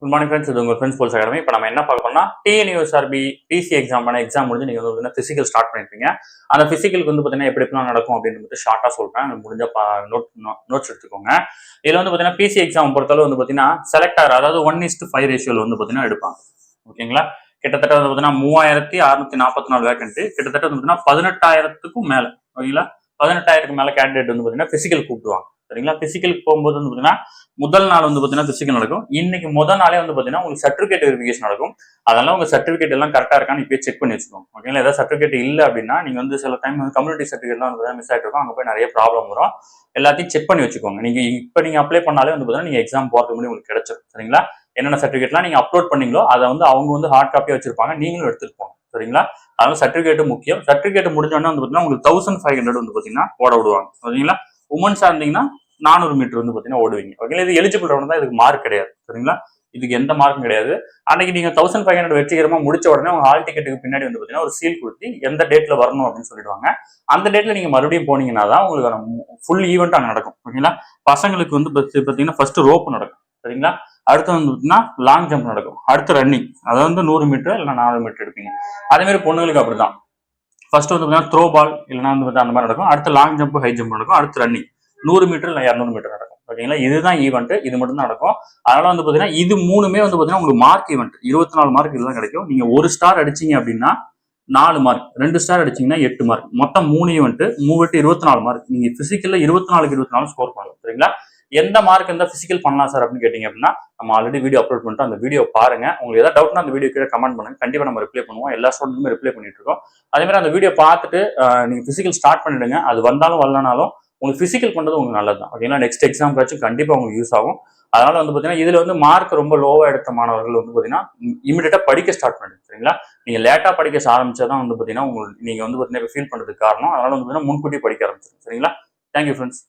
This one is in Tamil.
குட் மார்னிங் ஃப்ரெண்ட்ஸ், இது உங்கள் ஃப்ரெண்ட்ஸ் போல்ஸ் அகாடமி. இப்போ நம்ம என்ன பார்க்கணும்னா டிஎன்யூஎஸ்ஆர்பி பிசி எக்ஸாம் முடிஞ்சு நீங்கள் வந்து ஃபிசிக்கல் ஸ்டார்ட் பண்ணிருப்பீங்க. அந்த ஃபிசிக்கலுக்கு வந்து பார்த்தீங்கன்னா எப்படி எப்படிலாம் நடக்கும் அப்படின்னு வந்து ஷார்ட்டாக சொல்கிறேன். முடிஞ்ச நோட்ஸ் எடுத்துக்கோங்க. இதில் வந்து பார்த்தீங்கன்னா பிசி எக்ஸாம் பொறுத்தளவு வந்து பார்த்தீங்கன்னா செலக்ட் ஆகிற, அதாவது 1:5 ரேஷியோவில் வந்து பார்த்தீங்கன்னா எடுப்பாங்க. ஓகேங்களா? கிட்டத்தட்ட வந்து பார்த்தீங்கன்னா 3644 வேகன்ட், கிட்டத்தட்ட வந்து பார்த்தீங்கன்னா 18,000க்கும் மேலே. ஓகேங்களா? 18,000க்கு மேலே கேண்டிடேட் வந்து பார்த்தீங்கன்னா ஃபிசிக்கல் கூப்பிடுவாங்க. சரிங்களா? பிசிக்கலுக்கு போகும்போது வந்து பார்த்தீங்கன்னா முதல் நாள் வந்து பார்த்தீங்கன்னா பிசிக்கல் நடக்கும். இன்னைக்கு முதல் நாளே வந்து பார்த்தீங்கன்னா உங்களுக்கு சர்டிஃபிகேட் வெரிஃபிகேஷன் நடக்கும். அதெல்லாம் உங்க சர்டிஃபிகேட் எல்லாம் கரெக்டாக இருக்கான்னு இப்போ செக் பண்ணி வச்சுக்கோங்க. ஓகேங்களா? ஏதாவது சர்டிஃபிகேட் இல்லை அப்படின்னா நீங்க வந்து சில டைம் வந்து கம்யூனிட்டி சர்டிஃபிகேட்லாம் வந்து மிஸ் ஆகிட்டு இருக்கும். அங்கே போய் நிறைய ப்ராப்ளம் வரும். எல்லாத்தையும் செக் பண்ணி வச்சுக்கோங்க. நீங்க அப்ளை பண்ணாலே வந்து பார்த்தீங்கன்னா நீங்க எக்ஸாம் போகிறதுக்கு முன்னாடி உங்களுக்கு கிடைச்சிடும். சரிங்களா? என்னென்ன சர்டிஃபிகேட்லாம் நீங்க அப்லோட் பண்ணீங்களோ அதை வந்து அவங்க வந்து ஹார்ட் காப்பியா வச்சிருப்பாங்க. நீங்களும் எடுத்துட்டு போங்க. சரிங்களா? அதனால சர்டிஃபிகேட் முக்கியம். சர்டிஃபிகேட் முடிஞ்சோன்னா வந்து பார்த்தீங்கன்னா உங்களுக்கு 1500 வந்து பார்த்தீங்கன்னா ஓட விடுவாங்க. சரிங்களா? உமன்ஸா இருந்தீங்கன்னா 400 மீட்டர் வந்து பார்த்தீங்கன்னா ஓடுவீங்க. ஓகேங்களா? இது எலிஜிபிள் ரவுண்ட் தான், இதுக்கு மார்க் கிடையாது. சரிங்களா? இதுக்கு எந்த மார்க்கும் கிடையாது. அன்னைக்கு நீங்க 1500 வெற்றிகரமா முடிச்ச உடனே உங்க ஹால் டிக்கெட்டுக்கு பின்னாடி வந்து பார்த்தீங்கன்னா ஒரு சீல் கொடுத்து எந்த டேட்ல வரணும் அப்படின்னு சொல்லிடுவாங்க. அந்த டேட்ல நீங்க மறுபடியும் போனீங்கன்னா தான் உங்களுக்கு ஃபுல் ஈவெண்ட் அங்கே நடக்கும். ஓகேங்களா? பசங்களுக்கு வந்து பார்த்தீங்கன்னா ஃபர்ஸ்ட் ரோப் நடக்கும். சரிங்களா? அடுத்து வந்து பார்த்தீங்கன்னா லாங் ஜம்ப் நடக்கும். அடுத்து ரன்னிங், அதாவது வந்து 100 மீட்டர் இல்லை 400 மீட்டர் எடுப்பீங்க. அதே மாதிரி பொண்ணுங்களுக்கு அப்படிதான். ஃபர்ஸ்ட் வந்து பார்த்தீங்கன்னா த்ரோ பால் இல்லைன்னா வந்து அந்த மாதிரி நடக்கும். அடுத்து லாங் ஜம்ப், ஹை ஜம்ப் நடக்கும். அடுத்து ரன்னிங் 100 மீட்டர் இல்லை 200 மீட்டர் நடக்கும். ஓகேங்களா? இதுதான் ஈவெண்ட். இது மட்டும் தான் நடக்கும். அதனால வந்து பாத்தீங்கன்னா இது மூணுமே வந்து பாத்தீங்கன்னா உங்களுக்கு மார்க் ஈவெண்ட். 24 மார்க் இதுதான் கிடைக்கும். நீங்க 1 ஸ்டார் அடிச்சீங்க அப்படின்னா 4 மார்க், 2 ஸ்டார் அடிச்சீங்கன்னா 8 மார்க், மொத்தம் 3 ஈவெண்ட், 24 மார்க். நீங்க பிசிக்கல்ல 24 ஸ்கோர் பண்ணலாம். சரிங்களா? எந்த மார்க் இருந்தா பிசிக்கல் பண்ணலாம் சார் அப்படின்னு கேட்டீங்க அப்படின்னா நம்ம ஆல்ரெடி வீடியோ அப்லோட் பண்ணிட்டோம். அந்த வீடியோ பாருங்க. உங்களுக்கு ஏதாவது டவுட்னா அந்த வீடியோ கீழே கமெண்ட் பண்ணுங்க. கண்டிப்பா நம்ம ரிப்ளை பண்ணுவோம். எல்லா ஸ்டூடெண்ட்டுமே ரிப்ளை பண்ணிட்டு இருக்கோம். அதே மாதிரி அந்த வீடியோ பார்த்துட்டு நீங்க பிசிக்கல் ஸ்டார்ட் பண்ணிடுங்க. அது வந்தாலும் வரலனாலும் உங்களுக்கு பிசிக்கல் பண்றது உங்களுக்கு நல்லது தான். ஓகேங்களா? நெக்ஸ்ட் எக்ஸாம்காச்சும் கண்டிப்பா உங்களுக்கு யூஸ் ஆகும். அதனால வந்து பாத்தீங்கன்னா இதுல வந்து மார்க் ரொம்ப லோவா எடுத்த மாணவர்கள் வந்து பாத்தீங்கன்னா இமீடியட்டா படிக்க ஸ்டார்ட் பண்ணுங்க. சரிங்களா? நீங்க லேட்டா படிக்க ஆரம்பிச்சாதான் வந்து பாத்தீங்கன்னா உங்களுக்கு நீங்க வந்து பாத்தீங்கன்னா ஃபீல் பண்றதுக்கு காரணம். அதனால வந்து பாத்தீங்கன்னா முன்கூட்டி படிக்க ஆரம்பிச்சிருங்க. சரிங்களா? Thank you friends.